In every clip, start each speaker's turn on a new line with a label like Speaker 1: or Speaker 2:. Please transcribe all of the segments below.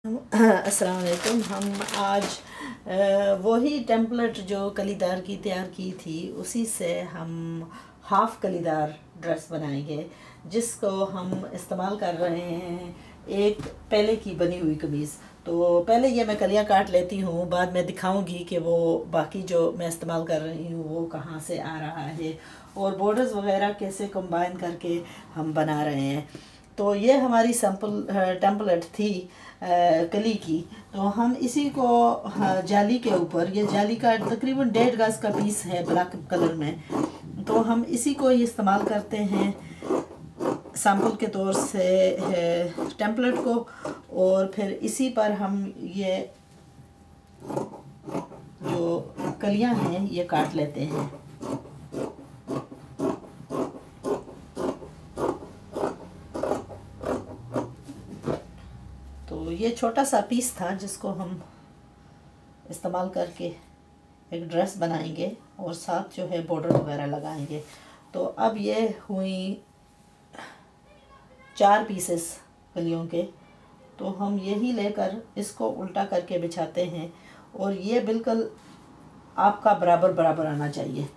Speaker 1: अस्सलाम वालेकुम। हम आज वही टेम्पलेट जो कलीदार की तैयार की थी उसी से हम हाफ़ कलीदार ड्रेस बनाएंगे, जिसको हम इस्तेमाल कर रहे हैं एक पहले की बनी हुई कमीज़। तो पहले ये मैं कलियाँ काट लेती हूँ, बाद में दिखाऊंगी कि वो बाकी जो मैं इस्तेमाल कर रही हूँ वो कहाँ से आ रहा है और बॉर्डर्स वगैरह कैसे कंबाइन करके हम बना रहे हैं। तो ये हमारी सैम्पल टेम्पलेट थी कली की। तो हम इसी को जाली के ऊपर, ये जाली का तकरीबन 1.5 गज का पीस है ब्लैक कलर में, तो हम इसी को ही इस्तेमाल करते हैं सैम्पल के तौर से टेम्पलेट को, और फिर इसी पर हम ये जो कलियां हैं ये काट लेते हैं। तो ये छोटा सा पीस था जिसको हम इस्तेमाल करके एक ड्रेस बनाएंगे और साथ जो है बॉर्डर वगैरह लगाएंगे। तो अब ये हुई 4 पीसेस कलियों के। तो हम यही लेकर इसको उल्टा करके बिछाते हैं और ये बिल्कुल आपका बराबर बराबर आना चाहिए।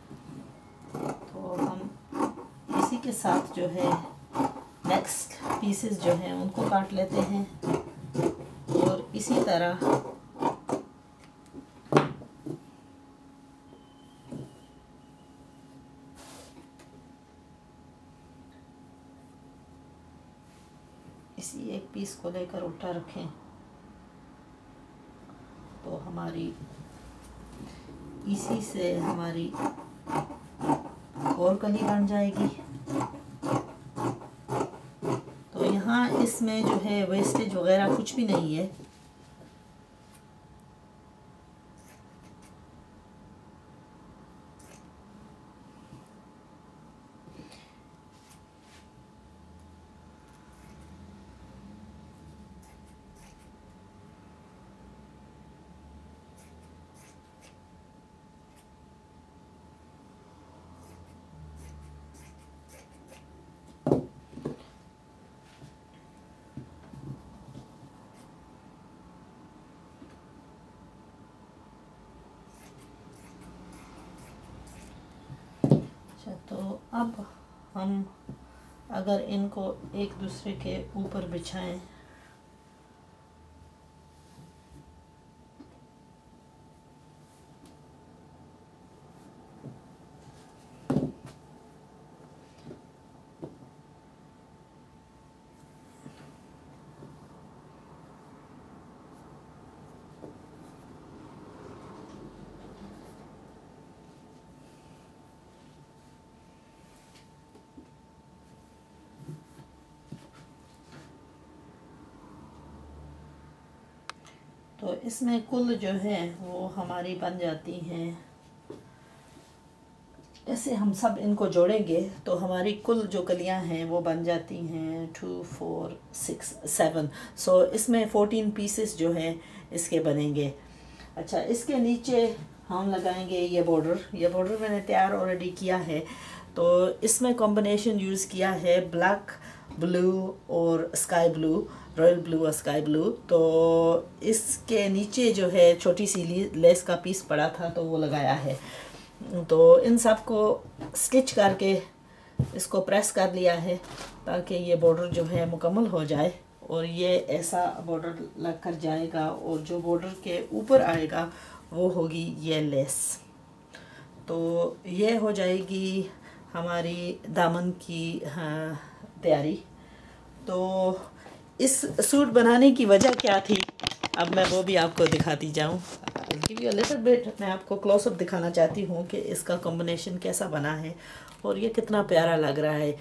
Speaker 1: तो हम इसी के साथ जो है नेक्स्ट पीसेस जो हैं उनको काट लेते हैं और इसी तरह इसी एक पीस को लेकर उल्टा रखें तो हमारी इसी से हमारी और कली बन जाएगी। तो यहाँ इसमें जो है वेस्टेज वगैरह कुछ भी नहीं है। तो अब हम अगर इनको एक दूसरे के ऊपर बिछाएं तो इसमें कुल जो है वो हमारी बन जाती हैं। जैसे हम सब इनको जोड़ेंगे तो हमारी कुल जो कलियां हैं वो बन जाती हैं 2 4 6 7। सो इसमें 14 पीसेस जो हैं इसके बनेंगे। अच्छा, इसके नीचे हम लगाएंगे ये बॉर्डर। ये बॉर्डर मैंने तैयार ऑलरेडी किया है। तो इसमें कॉम्बिनेशन यूज़ किया है ब्लैक, ब्लू और स्काई ब्लू, रॉयल ब्लू और स्काई ब्लू। तो इसके नीचे जो है छोटी सी लेस का पीस पड़ा था तो वो लगाया है। तो इन सब को स्टिच करके इसको प्रेस कर लिया है ताकि ये बॉर्डर जो है मुकम्मल हो जाए और ये ऐसा बॉर्डर लग कर जाएगा और जो बॉर्डर के ऊपर आएगा वो होगी ये लेस। तो ये हो जाएगी हमारी दामन की तैयारी। तो इस सूट बनाने की वजह क्या थी अब मैं वो भी आपको दिखाती जाऊँ। लिटिल बिट मैं आपको क्लोजअप दिखाना चाहती हूँ कि इसका कॉम्बिनेशन कैसा बना है और ये कितना प्यारा लग रहा है।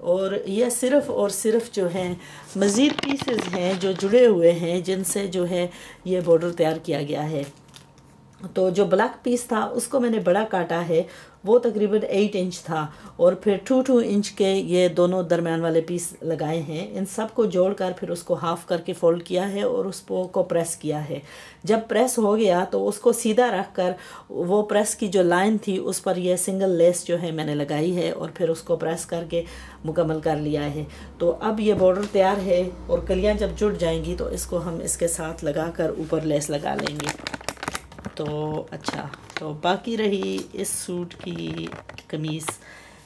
Speaker 1: और ये सिर्फ़ और सिर्फ जो हैं मज़ीद पीसेस हैं जो जुड़े हुए हैं जिनसे जो है ये बॉर्डर तैयार किया गया है। तो जो ब्लैक पीस था उसको मैंने बड़ा काटा है, वो तकरीबन 8 इंच था, और फिर 2 इंच के ये दोनों दरमियान वाले पीस लगाए हैं। इन सब को जोड़कर फिर उसको हाफ़ करके फ़ोल्ड किया है और उसको प्रेस किया है। जब प्रेस हो गया तो उसको सीधा रख कर वो प्रेस की जो लाइन थी उस पर यह सिंगल लेस जो है मैंने लगाई है, और फिर उसको प्रेस करके मुकम्मल कर लिया है। तो अब ये बॉर्डर तैयार है, और कलियाँ जब जुड़ जाएंगी तो इसको हम इसके साथ लगा कर ऊपर लेस लगा लेंगे। तो अच्छा, तो बाकी रही इस सूट की कमीज़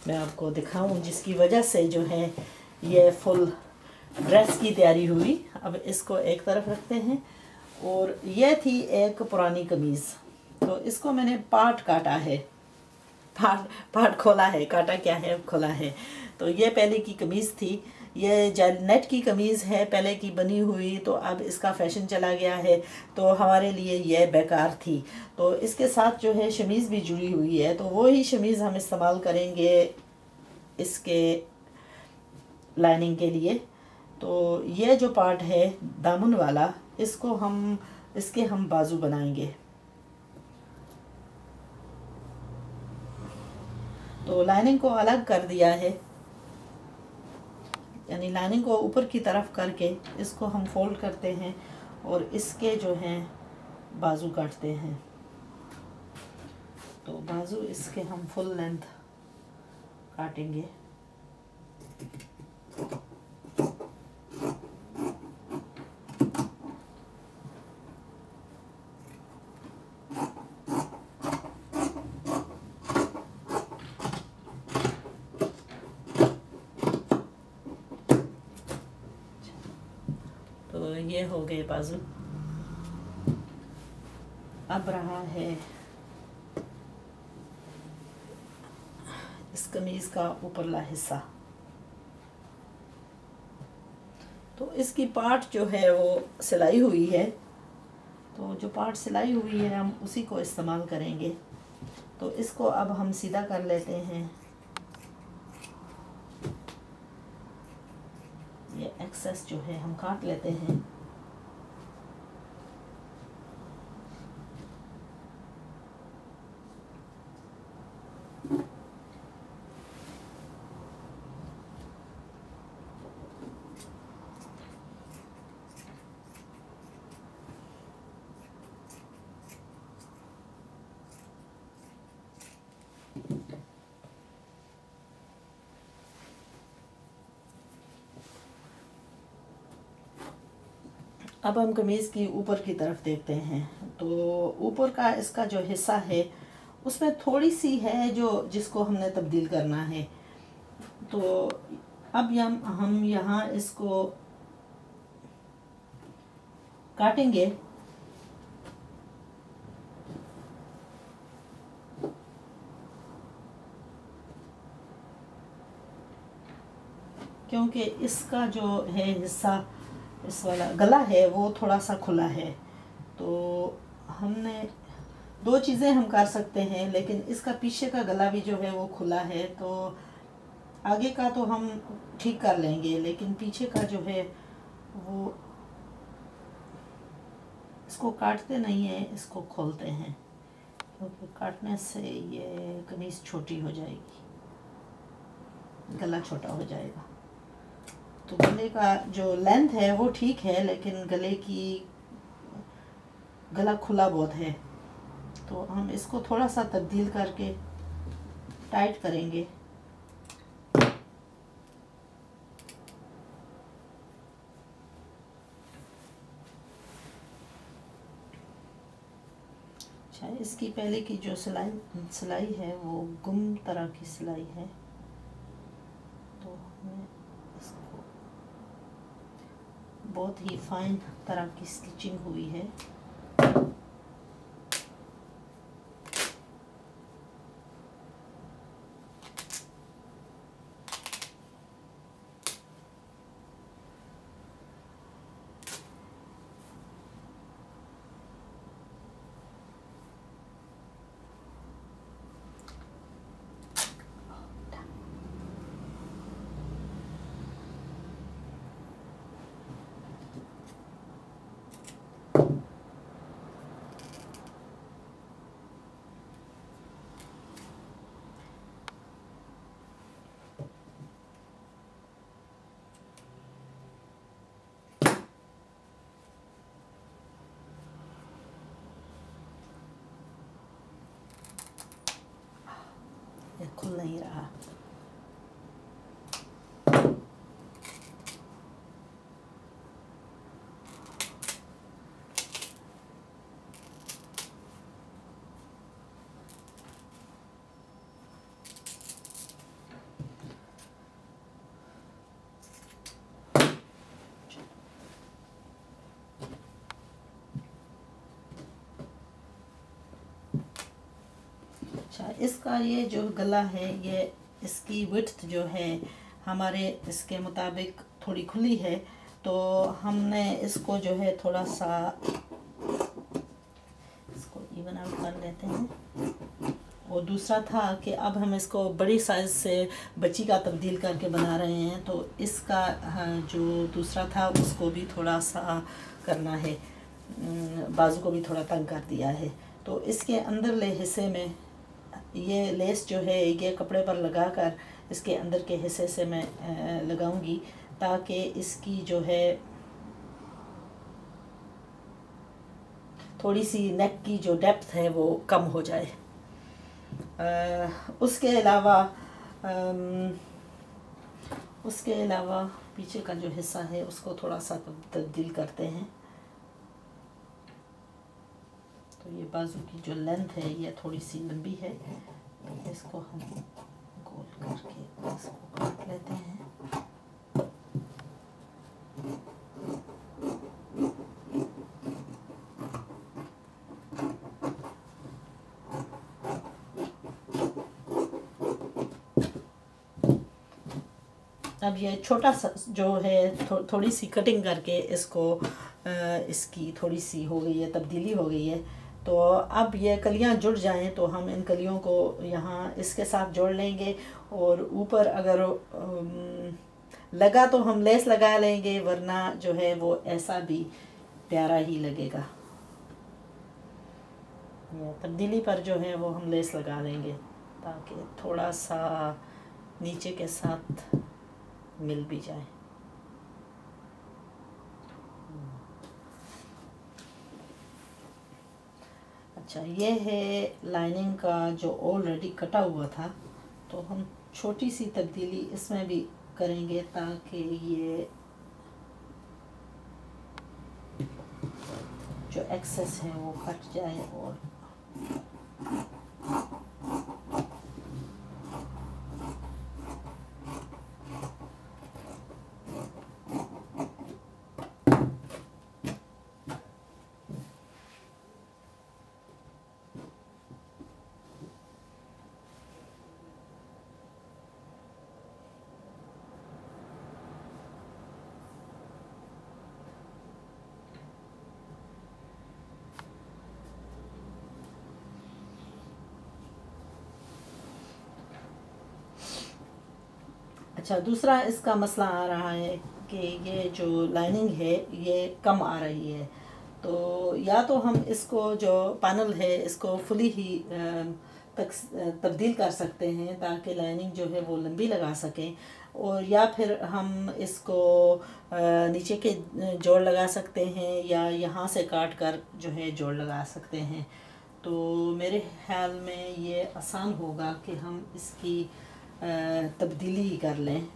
Speaker 1: मैं आपको दिखाऊं, जिसकी वजह से जो है ये फुल ड्रेस की तैयारी हुई। अब इसको एक तरफ रखते हैं, और ये थी एक पुरानी कमीज़, तो इसको मैंने पार्ट काटा है, पार्ट खोला है, काटा क्या है, खोला है। तो ये पहले की कमीज़ थी, ये नेट की कमीज़ है पहले की बनी हुई, तो अब इसका फैशन चला गया है, तो हमारे लिए ये बेकार थी। तो इसके साथ जो है शमीज़ भी जुड़ी हुई है, तो वो ही शमीज़ हम इस्तेमाल करेंगे इसके लाइनिंग के लिए। तो ये जो पार्ट है दामन वाला, इसको इसके हम बाजू बनाएंगे। तो लाइनिंग को अलग कर दिया है, यानी लाइनिंग को ऊपर की तरफ करके इसको हम फोल्ड करते हैं, और इसके जो हैं बाजू काटते हैं। तो बाजू इसके हम फुल लेंथ काटेंगे। तो ये हो गए बाजू। अब रहा है इस कमीज़ का ऊपरला हिस्सा। तो इसकी पार्ट जो है वो सिलाई हुई है, तो जो पार्ट सिलाई हुई है हम उसी को इस्तेमाल करेंगे। तो इसको अब हम सीधा कर लेते हैं। ये एक्सेस जो है हम काट लेते हैं। अब हम कमीज़ की ऊपर की तरफ देखते हैं। तो ऊपर का इसका जो हिस्सा है उसमें थोड़ी सी है जिसको हमने तब्दील करना है। तो अब हम यहाँ इसको काटेंगे। क्योंकि इसका जो है हिस्सा, इस वाला गला है वो थोड़ा सा खुला है। तो हमने दो चीज़ें हम कर सकते हैं, लेकिन इसका पीछे का गला भी जो है वो खुला है, तो आगे का तो हम ठीक कर लेंगे, लेकिन पीछे का जो है वो इसको काटते नहीं है, इसको खोलते हैं, क्योंकि काटने से ये कमीज़ छोटी हो जाएगी, गला छोटा हो जाएगा। तो गले का जो लेंथ है वो ठीक है, लेकिन गला खुला बहुत है, तो हम इसको थोड़ा सा तब्दील करके टाइट करेंगे। अच्छा, इसकी पहले की जो सिलाई है वो गुम तरह की सिलाई है, तो हमें इसको बहुत ही फाइन तरह की स्टिचिंग हुई है। खुल नहीं रहा। अच्छा, इसका ये जो गला है, ये इसकी विड्थ जो है हमारे इसके मुताबिक थोड़ी खुली है, तो हमने इसको जो है थोड़ा सा इसको इवन आउट कर लेते हैं। और दूसरा था कि अब हम इसको बड़ी साइज़ से बच्ची का तब्दील करके बना रहे हैं, तो इसका जो दूसरा था उसको भी थोड़ा सा करना है, बाजू को भी थोड़ा तंग कर दिया है। तो इसके अंदरले हिस्से में ये लेस जो है ये कपड़े पर लगाकर इसके अंदर के हिस्से से मैं लगाऊंगी, ताकि इसकी जो है थोड़ी सी नेक की जो डेप्थ है वो कम हो जाए। उसके अलावा पीछे का जो हिस्सा है उसको थोड़ा सा तब्दील करते हैं। तो ये बाजू की जो लेंथ है ये थोड़ी सी लंबी है, तो इसको हम गोल करके इसको काट लेते हैं। अब ये छोटा सा जो है थोड़ी सी कटिंग करके इसको इसकी थोड़ी सी हो गई है, तब्दीली हो गई है। तो अब ये कलियां जुड़ जाएं तो हम इन कलियों को यहाँ इसके साथ जोड़ लेंगे, और ऊपर अगर लगा तो हम लेस लगा लेंगे, वरना जो है वो ऐसा भी प्यारा ही लगेगा। ये तब्दीली पर जो है वो हम लेस लगा देंगे ताकि थोड़ा सा नीचे के साथ मिल भी जाए। अच्छा, ये है लाइनिंग का जो ऑलरेडी कटा हुआ था, तो हम छोटी सी तब्दीली इसमें भी करेंगे ताकि ये जो एक्सेस है वो कट जाए। और अच्छा, दूसरा इसका मसला आ रहा है कि ये जो लाइनिंग है ये कम आ रही है, तो या तो हम इसको जो पैनल है इसको फुली ही तक तब्दील कर सकते हैं ताकि लाइनिंग जो है वो लंबी लगा सकें, और या फिर हम इसको नीचे के जोड़ लगा सकते हैं या यहाँ से काट कर जो है जोड़ लगा सकते हैं। तो मेरे ख्याल में ये आसान होगा कि हम इसकी तब्दीली ही कर लें,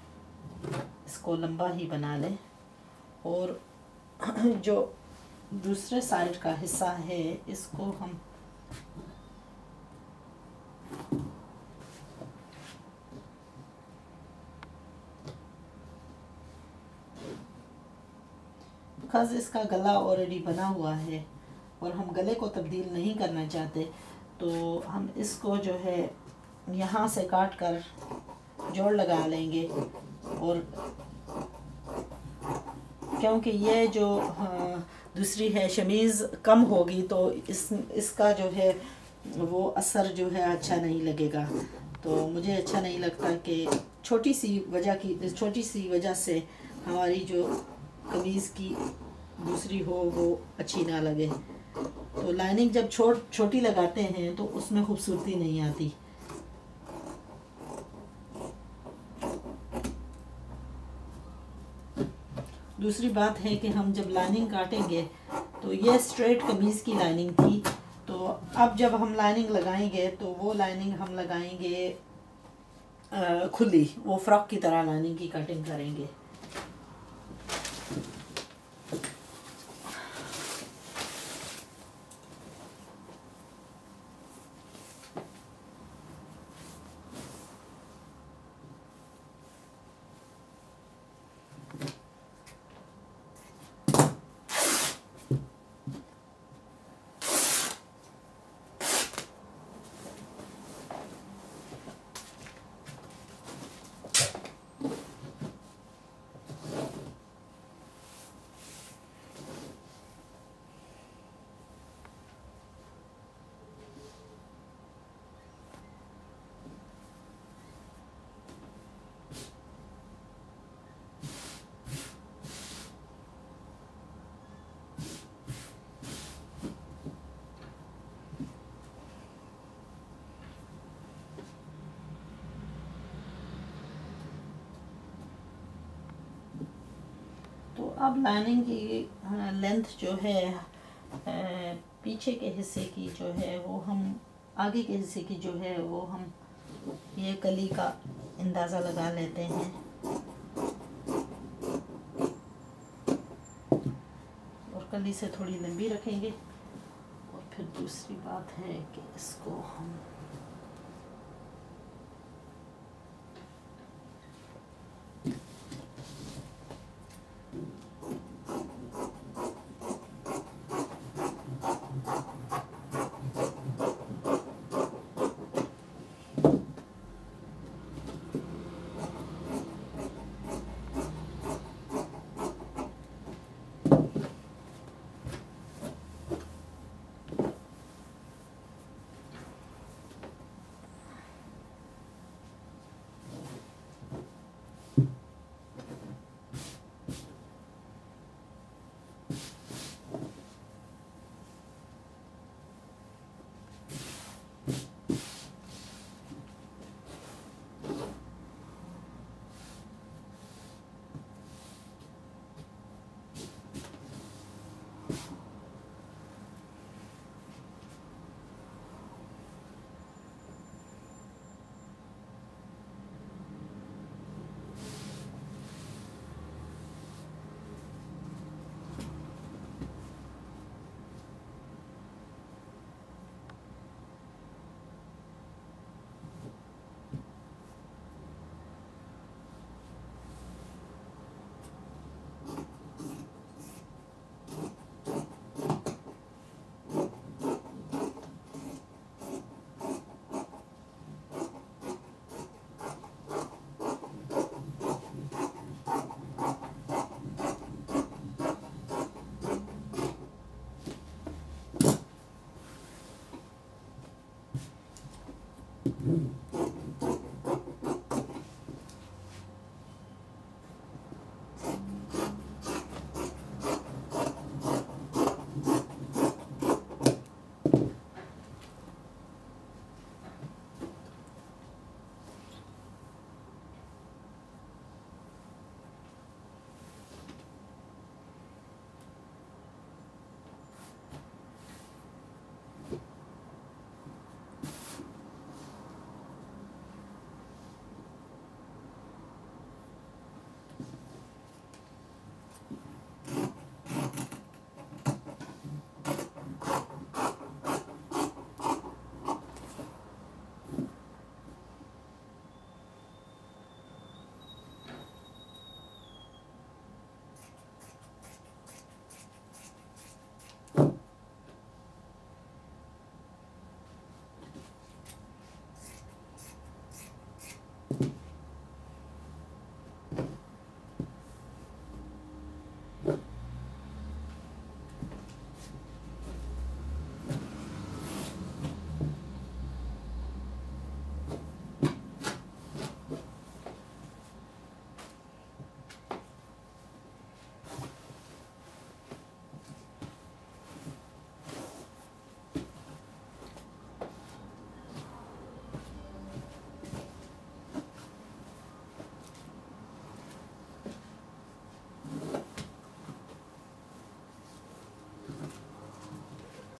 Speaker 1: इसको लंबा ही बना लें, और जो दूसरे साइड का हिस्सा है इसको हम बिकॉज़ इसका गला ऑलरेडी बना हुआ है और हम गले को तब्दील नहीं करना चाहते, तो हम इसको जो है यहाँ से काट कर जोड़ लगा लेंगे। और क्योंकि ये जो दूसरी है शमीज़ कम होगी तो इसका जो है वो असर जो है अच्छा नहीं लगेगा। तो मुझे अच्छा नहीं लगता कि छोटी सी वजह से हमारी जो कमीज़ की दूसरी हो वो अच्छी ना लगे। तो लाइनिंग जब छोटी लगाते हैं तो उसमें खूबसूरती नहीं आती। दूसरी बात है कि हम जब लाइनिंग काटेंगे तो ये स्ट्रेट कमीज़ की लाइनिंग थी, तो अब जब हम लाइनिंग लगाएंगे तो वो लाइनिंग हम लगाएंगे खुली, वो फ्रॉक की तरह लाइनिंग की कटिंग करेंगे। तो अब लाइनिंग की लेंथ जो है पीछे के हिस्से की जो है वो हम आगे के हिस्से की जो है वो हम ये कली का अंदाज़ा लगा लेते हैं। और कली से थोड़ी लंबी रखेंगे। और फिर दूसरी बात है कि इसको हम